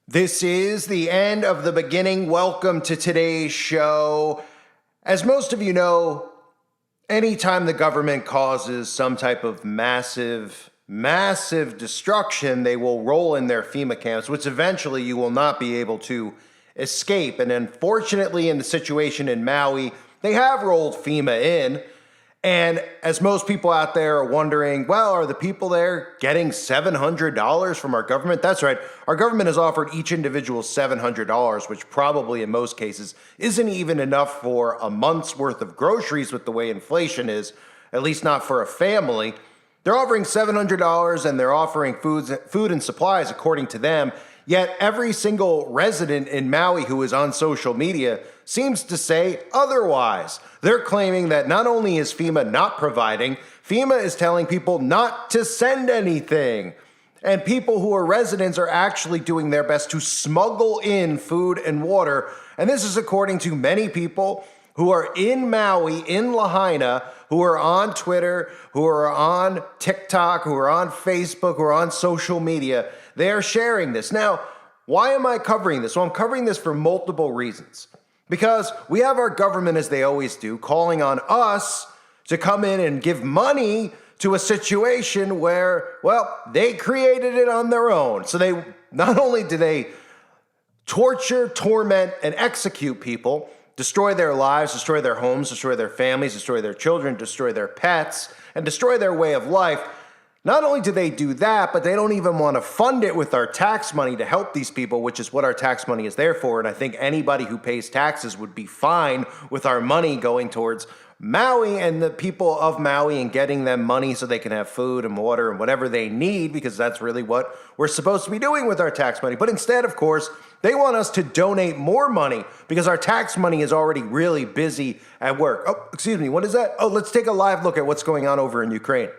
This is the end of the beginning. Welcome to today's show. As most of you know, anytime the government causes some type of massive destruction, they will roll in their FEMA camps, which eventually you will not be able to escape. And unfortunately, in the situation in Maui, they have rolled FEMA in. And as most people out there are wondering, well, are the people there getting $700 from our government? That's right. Our government has offered each individual $700, which probably in most cases isn't even enough for a month's worth of groceries with the way inflation is, at least not for a family. They're offering $700 and they're offering food and supplies according to them. Yet every single resident in Maui who is on social media seems to say otherwise. They're claiming that not only is FEMA not providing, FEMA is telling people not to send anything. And people who are residents are actually doing their best to smuggle in food and water. And this is according to many people who are in Maui, in Lahaina, who are on Twitter, who are on TikTok, who are on Facebook, who are on social media. They are sharing this. Now, why am I covering this? Well, I'm covering this for multiple reasons. Because we have our government, as they always do, calling on us to come in and give money to a situation where, well, they created it on their own. So they not only do they torture, torment, and execute people, destroy their lives, destroy their homes, destroy their families, destroy their children, destroy their pets, and destroy their way of life. Not only do they do that, but they don't even want to fund it with our tax money to help these people, which is what our tax money is there for. And I think anybody who pays taxes would be fine with our money going towards Maui and the people of Maui and getting them money so they can have food and water and whatever they need, because that's really what we're supposed to be doing with our tax money. But instead, of course, they want us to donate more money because our tax money is already really busy at work. Oh, excuse me, what is that? Oh, let's take a live look at what's going on over in Ukraine.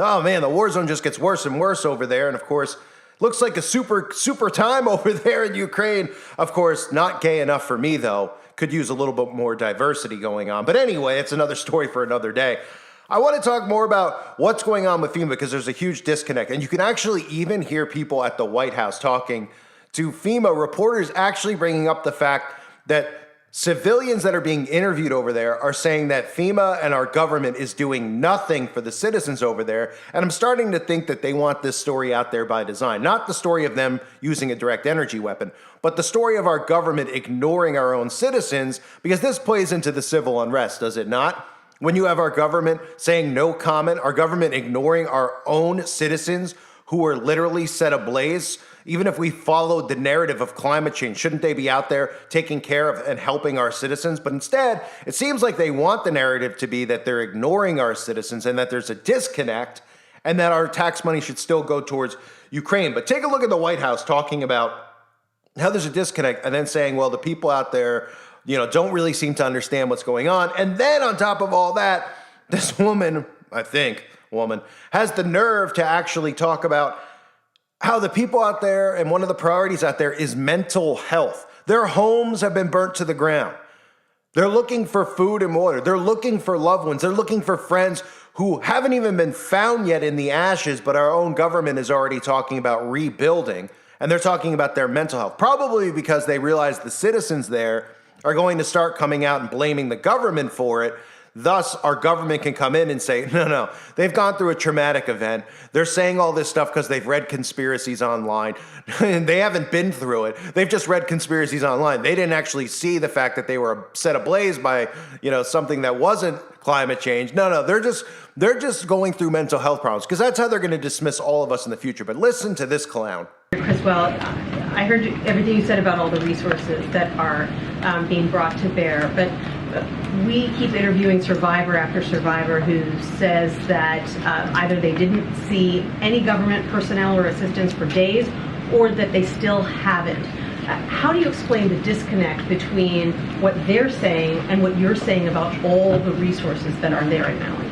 Oh man, the war zone just gets worse and worse over there. And of course, looks like a super time over there in Ukraine. Of course, not gay enough for me though. Could use a little bit more diversity going on. But anyway, it's another story for another day. I want to talk more about what's going on with FEMA because there's a huge disconnect. And you can actually even hear people at the White House talking to FEMA reporters actually bringing up the fact that civilians that are being interviewed over there are saying that FEMA and our government is doing nothing for the citizens over there. And I'm starting to think that they want this story out there by design. Not the story of them using a direct energy weapon, but the story of our government ignoring our own citizens, because this plays into the civil unrest, does it not? When you have our government saying no comment, our government ignoring our own citizens who are literally set ablaze. Even if we followed the narrative of climate change, shouldn't they be out there taking care of and helping our citizens? But instead, it seems like they want the narrative to be that they're ignoring our citizens and that there's a disconnect and that our tax money should still go towards Ukraine. But take a look at the White House talking about how there's a disconnect and then saying, well, the people out there, don't really seem to understand what's going on. And then on top of all that, this woman, has the nerve to actually talk about how the people out there, and one of the priorities out there is mental health. Their homes have been burnt to the ground. They're looking for food and water. They're looking for loved ones. They're looking for friends who haven't even been found yet in the ashes, but our own government is already talking about rebuilding. And they're talking about their mental health, probably because they realize the citizens there are going to start coming out and blaming the government for it. Thus, our government can come in and say, no, they've gone through a traumatic event. They're saying all this stuff because they've read conspiracies online. And they haven't been through it. They've just read conspiracies online. They didn't actually see the fact that they were set ablaze by, something that wasn't climate change. No, they're just going through mental health problems because that's how they're going to dismiss all of us in the future. But listen to this clown. Chris, well, I heard everything you said about all the resources that are being brought to bear, but we keep interviewing survivor after survivor who says that either they didn't see any government personnel or assistance for days, or that they still haven't. How do you explain the disconnect between what they're saying and what you're saying about all the resources that are there in Maui?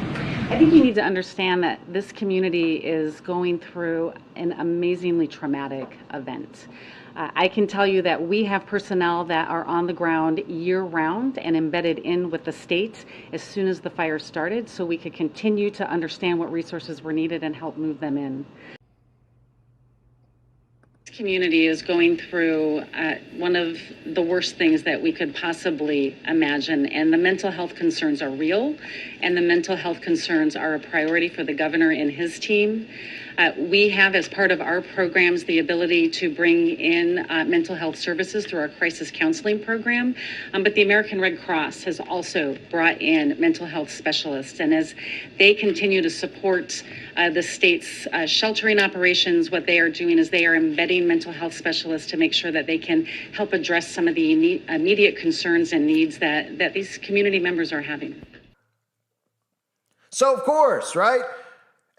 I think you need to understand that this community is going through an amazingly traumatic event. I can tell you that we have personnel that are on the ground year-round and embedded in with the state as soon as the fire started, so we could continue to understand what resources were needed and help move them in. Community is going through one of the worst things that we could possibly imagine, and the mental health concerns are real, and the mental health concerns are a priority for the governor and his team. We have, as part of our programs, the ability to bring in mental health services through our crisis counseling program, but the American Red Cross has also brought in mental health specialists, and as they continue to support the state's sheltering operations, what they are doing is they are embedding mental health specialists to make sure that they can help address some of the immediate concerns and needs that these community members are having. So, of course, right?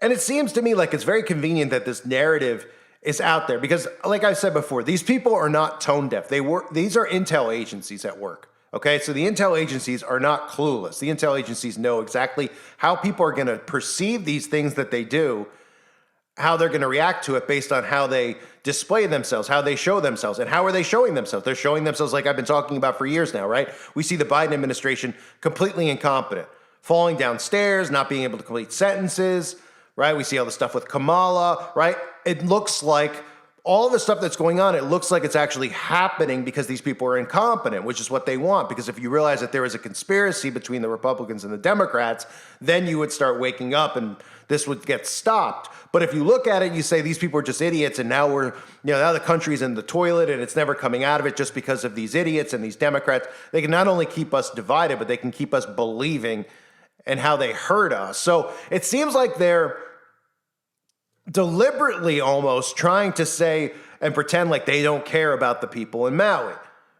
And it seems to me like it's very convenient that this narrative is out there because, like I said before, these people are not tone deaf. These are intel agencies at work. Okay, so the intel agencies are not clueless. The intel agencies know exactly how people are going to perceive these things that they do, how they're going to react to it based on how they display themselves, how they show themselves. And how are they showing themselves? They're showing themselves like I've been talking about for years now, right? We see the Biden administration completely incompetent, falling downstairs, not being able to complete sentences, right? We see all the stuff with Kamala, right? It looks like all the stuff that's going on, it looks like it's actually happening because these people are incompetent, which is what they want. Because if you realize that there is a conspiracy between the Republicans and the Democrats, then you would start waking up and this would get stopped. But if you look at it, you say these people are just idiots and now now the country's in the toilet and it's never coming out of it just because of these idiots and these Democrats. They can not only keep us divided, but they can keep us believing in how they hurt us. So it seems like they're deliberately almost trying to say and pretend like they don't care about the people in Maui,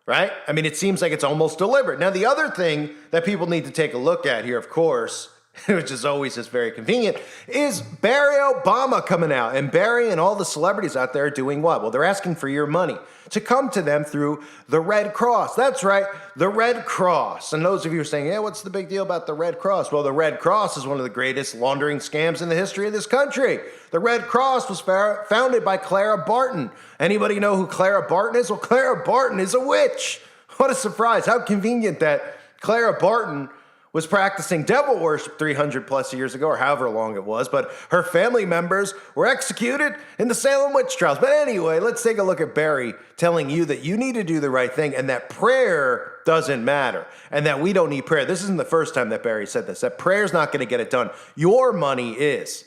right? I mean, it seems like it's almost deliberate. Now, the other thing that people need to take a look at here, of course, which is always just very convenient, is Barry Obama coming out. And Barry and all the celebrities out there are doing what? Well, they're asking for your money to come to them through the Red Cross. That's right, the Red Cross. And those of you are saying, yeah, what's the big deal about the Red Cross? Well, the Red Cross is one of the greatest laundering scams in the history of this country. The Red Cross was founded by Clara Barton. Anybody know who Clara Barton is? Well, Clara Barton is a witch. What a surprise. How convenient that Clara Barton was practicing devil worship 300 plus years ago, or however long it was, but her family members were executed in the Salem witch trials. But anyway, let's take a look at Barry telling you that you need to do the right thing and that prayer doesn't matter and that we don't need prayer. This isn't the first time that Barry said this, that prayer's not going to get it done. Your money is.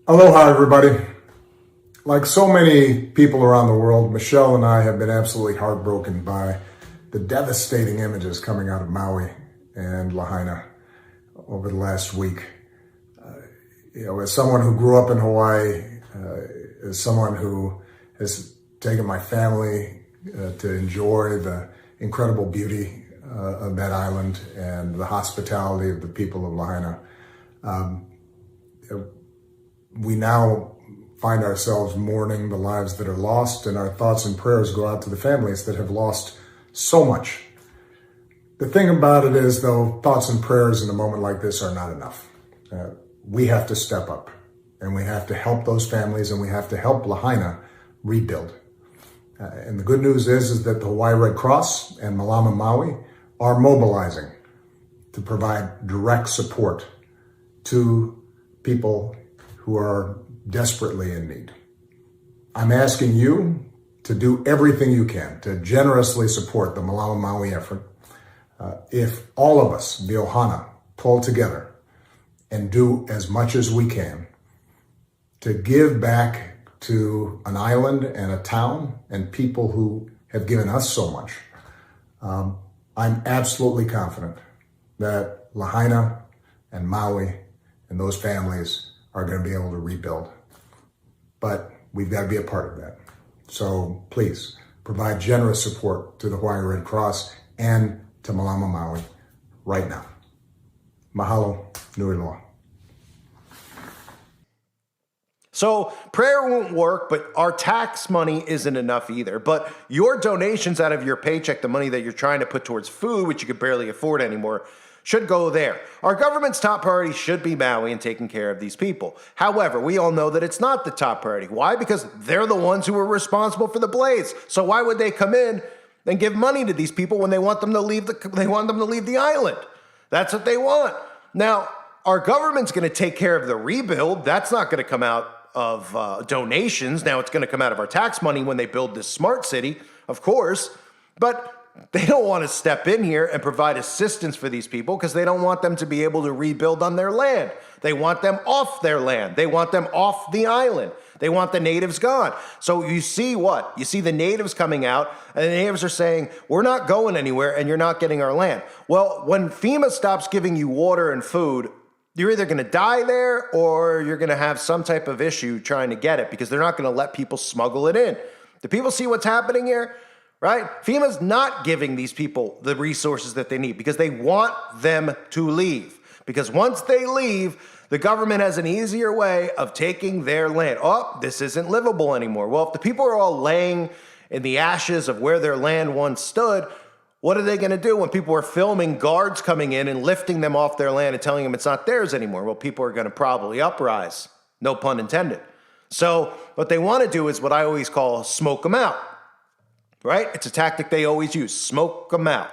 Aloha, everybody. Like so many people around the world, Michelle and I have been absolutely heartbroken by the devastating images coming out of Maui and Lahaina over the last week. As someone who grew up in Hawaii, as someone who has taken my family to enjoy the incredible beauty of that island and the hospitality of the people of Lahaina, we now find ourselves mourning the lives that are lost, and our thoughts and prayers go out to the families that have lost so much. The thing about it is, though, thoughts and prayers in a moment like this are not enough. We have to step up, and we have to help those families, and we have to help Lahaina rebuild. And the good news is that the Hawaii Red Cross and Malama Maui are mobilizing to provide direct support to people who are desperately in need. I'm asking you to do everything you can to generously support the Malama Maui effort. If all of us, the Ohana, pull together and do as much as we can to give back to an island and a town and people who have given us so much, I'm absolutely confident that Lahaina and Maui and those families are going to be able to rebuild. But we've got to be a part of that. So please provide generous support to the Hawaii Red Cross and to Malama Maui right now. Mahalo, nui loa. So prayer won't work, but our tax money isn't enough either. But your donations out of your paycheck, the money that you're trying to put towards food, which you could barely afford anymore, should go there. Our government's top priority should be Maui and taking care of these people. However, we all know that it's not the top priority. Why? Because they're the ones who are responsible for the blaze. So why would they come in and give money to these people when they want them to leave the island? That's what they want. Now, our government's going to take care of the rebuild. That's not going to come out of donations. Now it's going to come out of our tax money when they build this smart city, of course. But they don't want to step in here and provide assistance for these people because they don't want them to be able to rebuild on their land. They want them off their land. They want them off the island. They want the natives gone. So you see what? You see the natives coming out, and the natives are saying, we're not going anywhere, and you're not getting our land. Well, when FEMA stops giving you water and food, you're either going to die there or you're going to have some type of issue trying to get it because they're not going to let people smuggle it in. Do people see what's happening here? Right? FEMA's not giving these people the resources that they need because they want them to leave. Because once they leave, the government has an easier way of taking their land. Oh, this isn't livable anymore. Well, if the people are all laying in the ashes of where their land once stood, what are they going to do when people are filming guards coming in and lifting them off their land and telling them it's not theirs anymore? Well, people are going to probably uprise. No pun intended. So what they want to do is what I always call smoke them out. Right? It's a tactic they always use. Smoke them out.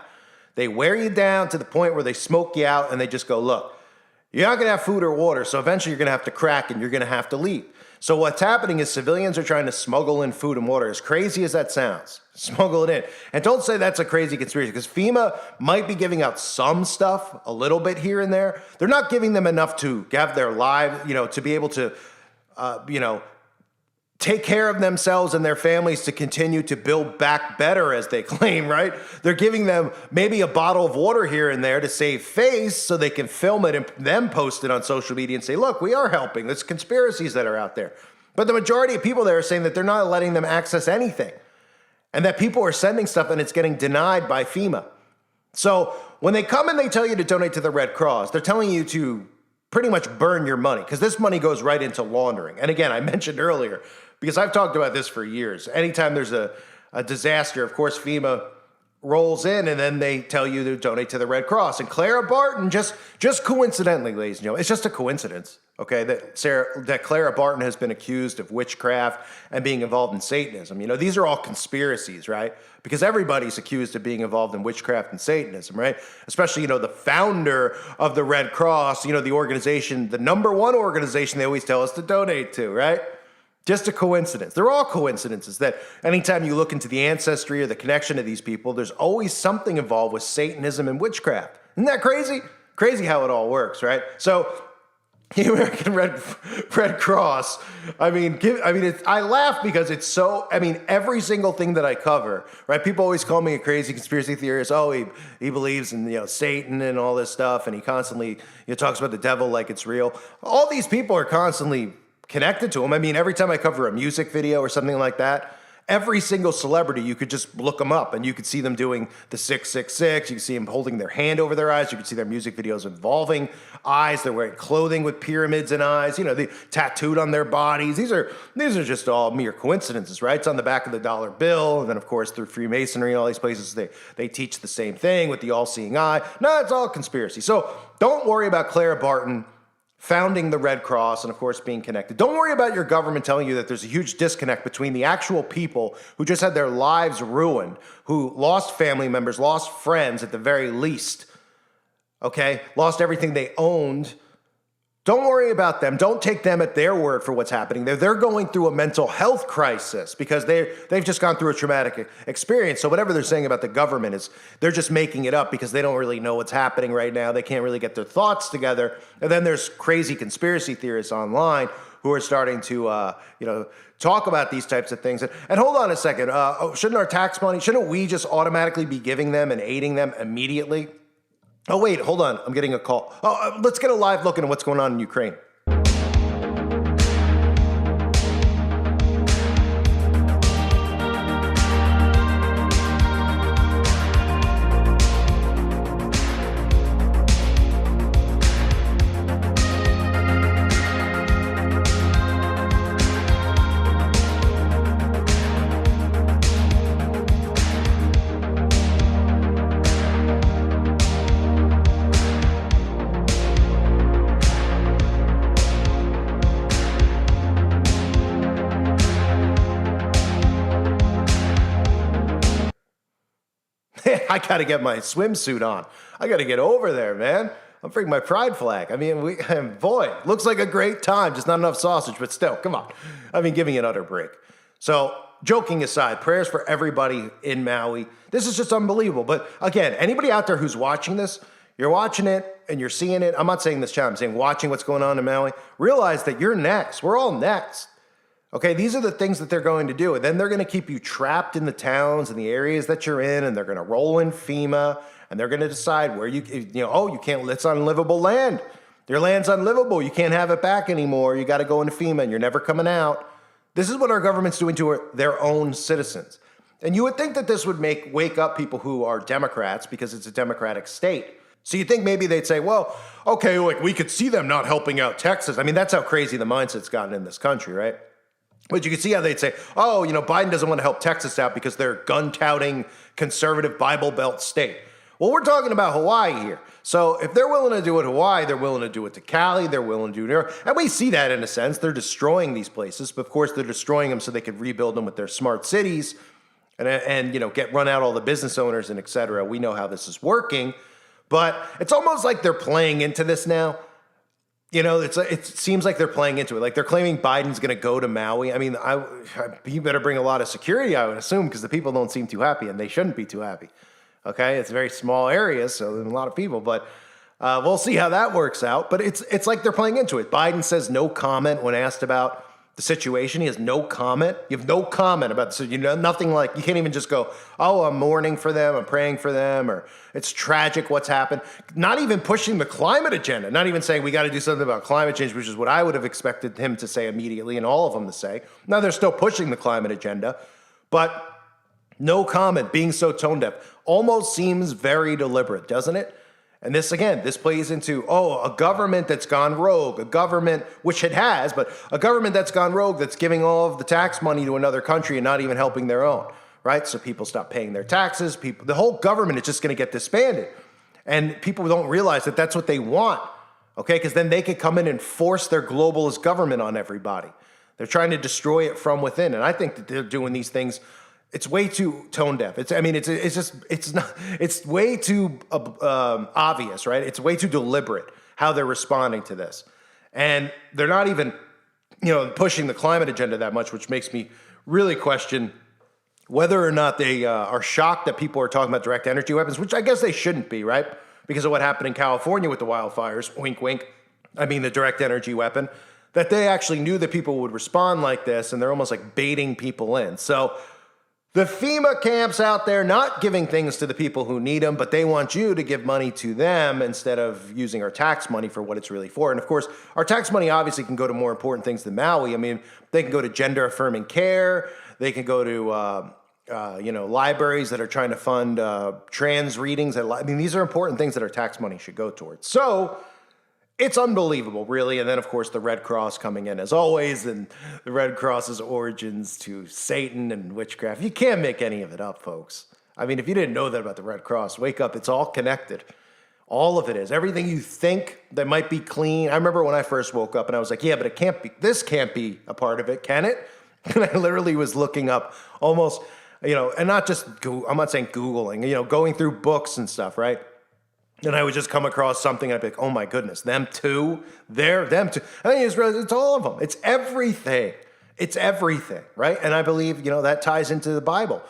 They wear you down to the point where they smoke you out and they just go, look, you're not going to have food or water, so eventually you're going to have to crack and you're going to have to leave. So what's happening is civilians are trying to smuggle in food and water. As crazy as that sounds, smuggle it in. And don't say that's a crazy conspiracy because FEMA might be giving out some stuff, a little bit here and there. They're not giving them enough to have their lives, to be able to, take care of themselves and their families to continue to build back better, as they claim, right? They're giving them maybe a bottle of water here and there to save face so they can film it and then post it on social media and say, look, we are helping. There's conspiracies that are out there. But the majority of people there are saying that they're not letting them access anything and that people are sending stuff and it's getting denied by FEMA. So when they come and they tell you to donate to the Red Cross, they're telling you to pretty much burn your money because this money goes right into laundering. And again, I mentioned earlier, because I've talked about this for years. Anytime there's a disaster, of course, FEMA rolls in and then they tell you to donate to the Red Cross. And Clara Barton, just coincidentally, ladies and gentlemen, it's just a coincidence, okay, that Clara Barton has been accused of witchcraft and being involved in Satanism. These are all conspiracies, right? Because everybody's accused of being involved in witchcraft and Satanism, right? Especially, the founder of the Red Cross, the organization, the number one organization they always tell us to donate to, right? Just a coincidence. They're all coincidences that anytime you look into the ancestry or the connection of these people, there's always something involved with Satanism and witchcraft. Isn't that crazy? Crazy how it all works, right? So the American Red Cross, I laugh because it's so, every single thing that I cover, right? People always call me a crazy conspiracy theorist. Oh, he believes in, Satan and all this stuff. And he constantly, talks about the devil like it's real. All these people are constantly connected to him. Every time I cover a music video or something like that, every single celebrity, you could just look them up and you could see them doing the 666. You can see them holding their hand over their eyes. You can see their music videos involving eyes. They're wearing clothing with pyramids and eyes. They tattooed on their bodies. These are just all mere coincidences, right? It's on the back of the dollar bill. And then, of course, through Freemasonry and all these places, they teach the same thing with the all-seeing eye. No, it's all conspiracy. So don't worry about Clara Barton founding the Red Cross and, of course, being connected. Don't worry about your government telling you that there's a huge disconnect between the actual people who just had their lives ruined, who lost family members, lost friends at the very least, okay? Lost everything they owned. Don't worry about them. Don't take them at their word for what's happening. They're going through a mental health crisis because they've just gone through a traumatic experience. So whatever they're saying about the government is they're just making it up because they don't really know what's happening right now. They can't really get their thoughts together. And then there's crazy conspiracy theorists online who are starting to, talk about these types of things. And hold on a second. Shouldn't our tax money, shouldn't we just automatically be giving them and aiding them immediately? Oh, wait, hold on. I'm getting a call. Let's get a live look into what's going on in Ukraine. I got to get my swimsuit on. I got to get over there, man. I'm bringing my pride flag. I mean, boy, looks like a great time. Just not enough sausage, but still, come on. I mean, give me an utter break. So, joking aside, prayers for everybody in Maui. This is just unbelievable. But again, anybody out there who's watching this, you're watching it and you're seeing it. I'm not saying this chat, I'm saying watching what's going on in Maui. Realize that you're next. We're all next. Okay, these are the things that they're going to do. And then they're going to keep you trapped in the towns and the areas that you're in, and they're going to roll in FEMA, and they're going to decide where you can't, it's unlivable land. Your land's unlivable. You can't have it back anymore. You got to go into FEMA, and you're never coming out. This is what our government's doing to their own citizens. And you would think that this would wake up people who are Democrats because it's a Democratic state. So you think maybe they'd say, well, okay, like we could see them not helping out Texas. I mean, that's how crazy the mindset's gotten in this country, right? But you can see how they'd say, oh, Biden doesn't want to help Texas out because they're gun-touting conservative Bible Belt state. Well, we're talking about Hawaii here. So if they're willing to do it to Hawaii, they're willing to do it to Cali, they're willing to do it New York. And we see that in a sense. They're destroying these places. But of course, they're destroying them so they could rebuild them with their smart cities and get run out all the business owners and et cetera. We know how this is working. But it's almost like they're playing into this now. It seems like they're playing into it. Like they're claiming Biden's going to go to Maui. I mean, you better bring a lot of security, I would assume, because the people don't seem too happy, and they shouldn't be too happy. Okay, it's very small areas, so there's a lot of people, but we'll see how that works out. But it's like they're playing into it. Biden says no comment when asked about the situation. He has no comment. You have no comment about this. Nothing like, you can't even just go, oh, I'm mourning for them, I'm praying for them, or it's tragic what's happened. Not even pushing the climate agenda, not even saying we got to do something about climate change, which is what I would have expected him to say immediately and all of them to say. Now they're still pushing the climate agenda, but no comment, being so tone deaf, almost seems very deliberate, doesn't it? And this plays into, a government that's gone rogue, a government, which it has, but a government that's gone rogue that's giving all of the tax money to another country and not even helping their own, right? So people stop paying their taxes. The whole government is just going to get disbanded. And people don't realize that that's what they want, okay? Because then they could come in and force their globalist government on everybody. They're trying to destroy it from within. And I think that they're doing these things. It's way too tone deaf. It's way too obvious, right? It's way too deliberate how they're responding to this. And they're not even, pushing the climate agenda that much, which makes me really question whether or not they are shocked that people are talking about direct energy weapons, which I guess they shouldn't be, right? Because of what happened in California with the wildfires, wink, wink. I mean, the direct energy weapon, that they actually knew that people would respond like this, and they're almost like baiting people in. So the FEMA camps out there not giving things to the people who need them, but they want you to give money to them instead of using our tax money for what it's really for. And of course, our tax money obviously can go to more important things than Maui. I mean, they can go to gender affirming care. They can go to, libraries that are trying to fund trans readings. These are important things that our tax money should go towards. So it's unbelievable, really. And then, of course, the Red Cross coming in as always, and the Red Cross's origins to Satan and witchcraft. You can't make any of it up, folks. I mean, if you didn't know that about the Red Cross, wake up. It's all connected. All of it is. Everything you think that might be clean. I remember when I first woke up and I was like, yeah, but it can't be. This can't be a part of it, can it? And I literally was looking up almost, and not just, I'm not saying Googling, going through books and stuff, right? And I would just come across something, and I'd be like, oh my goodness, them too? They're them too. And then you just realize it's all of them. It's everything. It's everything, right? And I believe, that ties into the Bible,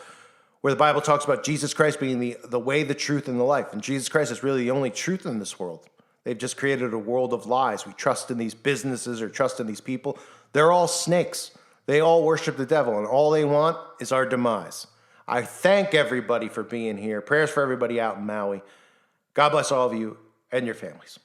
where the Bible talks about Jesus Christ being the way, the truth, and the life. And Jesus Christ is really the only truth in this world. They've just created a world of lies. We trust in these businesses or trust in these people. They're all snakes. They all worship the devil, and all they want is our demise. I thank everybody for being here. Prayers for everybody out in Maui. God bless all of you and your families.